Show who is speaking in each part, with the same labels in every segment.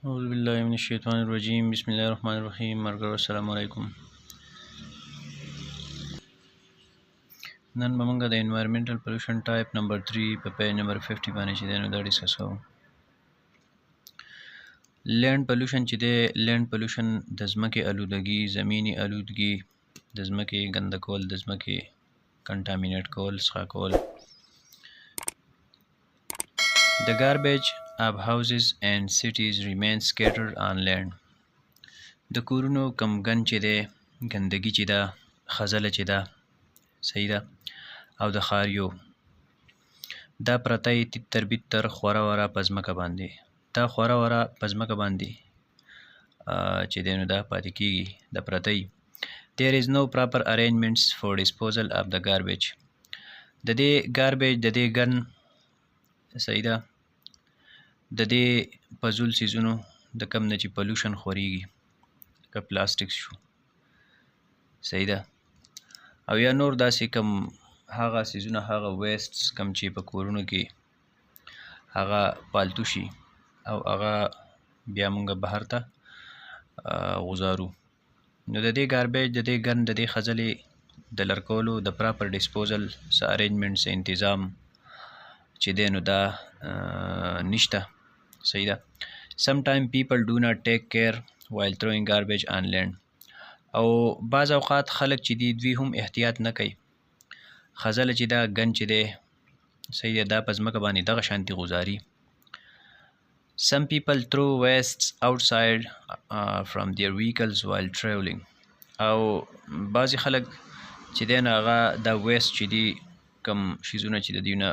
Speaker 1: اعوذ بالله من الشیطان الرجیم بسم الله الرحمن الرحیم مرګرو السلام علیکم. نن به موږ د انوایرمنټل پولوشن ټایپ نمبر 3 په پیج نمبر 50 باندې چې دی نو دا ډیسکس کوو. لینډ پولوشن چې دی لینډ پولوشن د ځمکې الودګي، زمینی الودګي، د ځمکې ګنده کول، د ځمکې کنټامینیټ کول، څښاک کول. The garbage of houses and cities remains scattered on land. د کورونو کمګن چې دی، ګندګي چې ده، خزله چې ده، صحیح ده، او د ښاریو دا پرته یې تیت تر بیت تر خوره وره په ځمکه باندې، دا خوره وره په ځمکه باندې چې دی نو دا پاتې کېږي، د پرته یي. There is no proper arrangements for disposal of the garbage. د دې ګاربیج، د دې ګن، صحیح ده، د دې فضول څیزونو د کم نه چې پولوشن خورېږي، که پلاستیکس شو، صحیح ده، او یا نور داسې کم هغه څیزونه، هغه ویسټس کم چې په کورونو کې هغه پالتو شي او هغه بیا موږ بهر ته غوځارو. نو د دې ګاربیج، د دې ګن، د دې خځلې د لرې کولو د پراپر ډسپوزل څه ارینجمنټ، څه انتظام چې دی نو دا نشته، صحیح ده. Sometimes people do not take care while throwing garbage on land. او بعض اوقات خلک چې دي دوی هم احتیاط نه کوي، خزله چې دا ګن چې دی، صحیح ده، دا په ځمکه باندې دغه شانتي غوځاري. Some people throw wastes outside from their vehicles while traveling. او بعضې خلک چې دی نو هغه دا ویسټ چې دي، کم شیزونه چې د دوی نه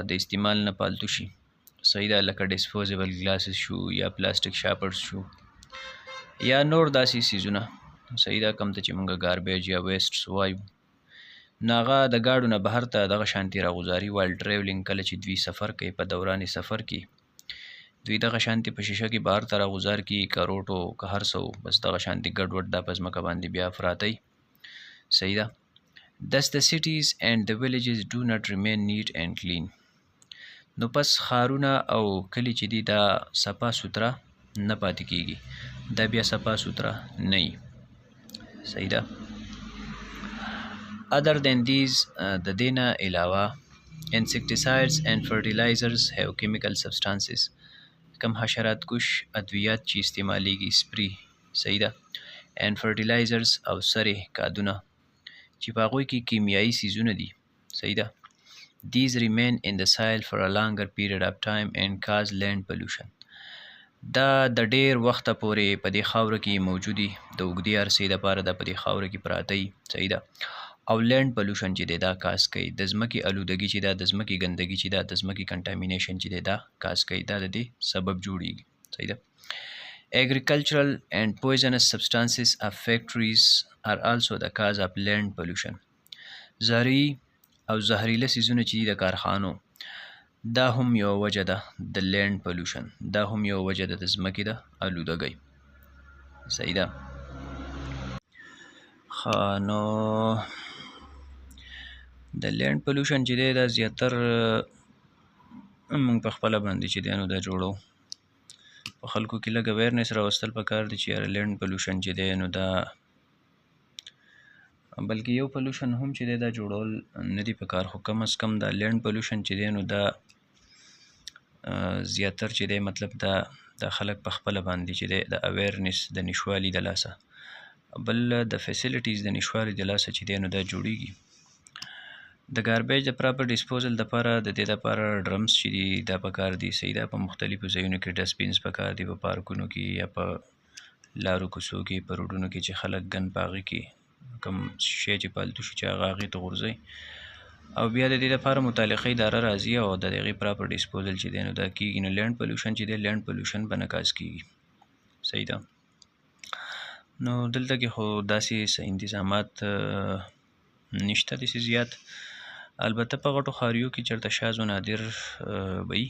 Speaker 1: د استعمال نه پالتو شي، صحیح ده، لکه ډسپوزیبل ګلاسز شو، یا پلاستیک شاپرز شو، یا نور داسې څیزونه، صحیح ده، کم ته چې موږ ګاربیج یا ویسټس وایو، نو هغه د ګاډو نه بهر ته دغه شانتي راغوځاري. وایل ټریولینګ، کله چې دوی سفر کوي، په دوران سفر کې دوی دغه شانتي په شیشه کې بهر ته راغوځار کړي، که روټو که هر څه، بس دغه شانتي ګډ وډ دا په ځمکه باندې بیا پراته وي، صحیح ده. Thus the cities and the villages do not remain neat and clean. نو پس ښارونه او کلی چې دي دا صفا سوتره نه پاتې کېږي، دا بیا صفا سوتره نه وي، صحیح ده. Other than these د دې نه علاوه insecticides and fertilizers have chemical substances. کم حشرات کش ادویات چې استعمالیږي، سپری، صحیح ده، and fertilizers او سرې کادونه چې په هغوی کې کیمیایي څیزونه دي، صحیح ده. These remain in the soil for a longer period of time and cause land pollution. دا د ډیر وخته پورې په دې خاوره کې موجودي، د اوږدې عرصې دپاره دا په دې خاوره کې پراته وي، صحیح ده، او لینډ پولوشن چې دی دا کاز کوي، د ځمکې الودګي چې دا، د ځمکې ګندګي چې دا، د ځمکې کنټامینیشن چې دی دا کاز کوي، دا د دې سبب جوړیږي، صحیح ده. Agricultural and poisonous substances of factories are also the cause of land pollution. زهري او زهریله څیزونه چې دي د کارخانو، دا هم یو وجه ده د لینډ پولوشن، دا هم یو وجه ده د ځمکې د الودګۍ، صحیح ده. ښه، نو د لینډ پولوشن چې دی دا زیاتر موږ په خپله باندې چې دی نو دا جوړو، په خلکو کې لږ اویرنس راوستل پکار دي چې یاره لینډ پولوشن چې دی نو دا، بلکې یو پولوشن هم چې دی دا جوړول نه دي پکار، خو کم از کم دا لینډ پولوشن چې دی نو دا زیاتر چې دی مطلب دا خلک په خپله باندې چې دی د اویرنس د نشوالي د لاسه، بل د فیسیلیټیز د نشوالي د لاسه چې دی نو دا جوړیږي. د ګاربیج د پراپر ډسپوزل دپاره د دې دپاره ډرمز چې دي دا پکار دي، صحیح ده، په مختلفو ځایونو کې ډسټبینز پکار دي، په پارکونو کې یا په لارو کوڅو کې، په روډونو کې چې خلک ګن په هغې کې کوم شی چې پالتو شي چې هغه هغې ته غورځوي، او بیا د دې لپاره متعلقه اداره راځي او د هغې پراپر ډسپوزل چې دی نو دا کېږي. نو لینډ پولوشن چې دی، لینډ پولوشن به نه کاز کېږي، صحیح ده. نو دلته کې خو داسې څه انتظامات نشته داسې زیات، البته په غټو ښاریو کې چېرته شاذ و نادر به وي،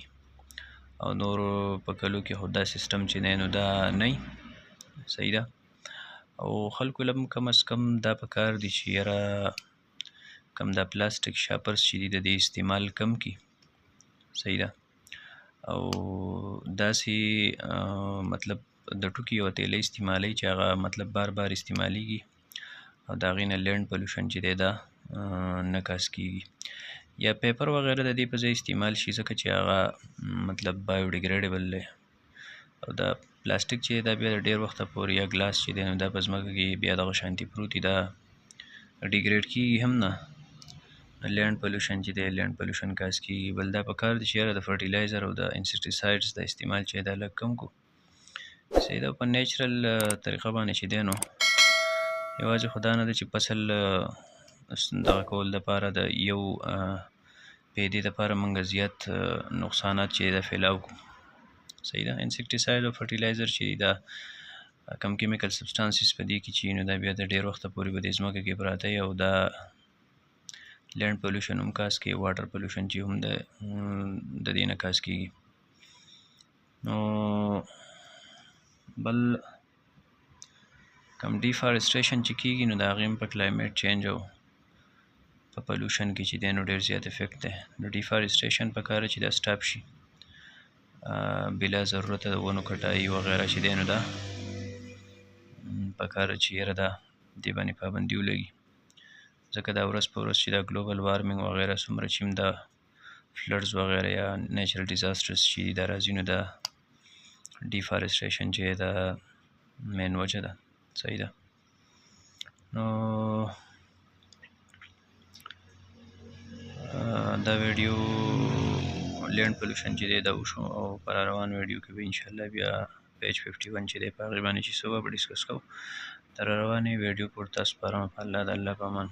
Speaker 1: او نورو په کلو کې خو دا سیسټم چې دی نو دا نه وي، صحیح ده. او خلکو له کم از کم دا پکار دي چې یاره کم دا پلاستیک شاپرز چې دي د دې استعمال کم کړي، صحیح ده، او داسې مطلب د ټوکي او تیلي استعمالي چې هغه مطلب بار بار استعمالیږي او د هغې نه لینډ پولوشن چې دی دا نه کاز کیږي. یا پیپر وغیره د دې په ځای استعمال شي ځکه چې هغه مطلب بایوډیګریډیبل دی. او دا پلاستیک چې دا بیا د ډېر وخته پورې یا ګلاس چې دی نو دا په ځمکه کې بیا دغه شانتي پروت وي، دا ډیګریډ کیږي هم نه. لینډ پولوشن چې دی لینډ پولوشن کاز کیږي. بل دا پکار دی چې یاره د فرټیلایزر او د انسیکټیسایډز د استعمال چې دا لږ کم کو. صحیح ده. په نیچرل طریقه باندې چې دی نو یوازې خو دا نه ده چې فصل دغه کول دپاره د یو پیدې دپاره موږ زیات نقصانات چې دا فیلاو کو. صحیح ده. انسیکټیسایډ او فرټیلایزر چې دا کم کیمیکل سبسټانسز په دې کې چې نو دا بیا د ډېر وخته پورې په دې ځمکه کې پراته وي او دا لینډ پولوشن هم کاز کوي، واټر پولوشن چې هم د دې نه کاز کیږي. نو بل کم ډیفارسټریشن چې کیږي نو د هغې هم په کلایمیټ چینج او په پولوشن کې چې دی نو ډېر زیات افیکټ دی. نو ډیفارسټریشن پکار چې دا سټاپ شي، بلا ضرورته د ونو کټایي وغیره چې دی نو دا پکار چې یاره دا دې باندې پابندي ولګي. ځکه دا ورځ په ورځ چې دا ګلوبل وارمنګ وغیره څومره چې هم دا فلډز وغیره یا نیچرل ډیزاسټرز چې دا راځي نو دا ډیفارسټریشن چې دا مین وجه ده. صحیح ده. نو دا ویډیو لینډ پولوشن چې دی دا وشو او پر روان ویډیو کې به انشاءالله بیا پیج 51 چې دی په هغې باندې چې څه به ډسکس کوو. تر روانې ویډیو پورې تاسو سپارم په الله د الله په امان.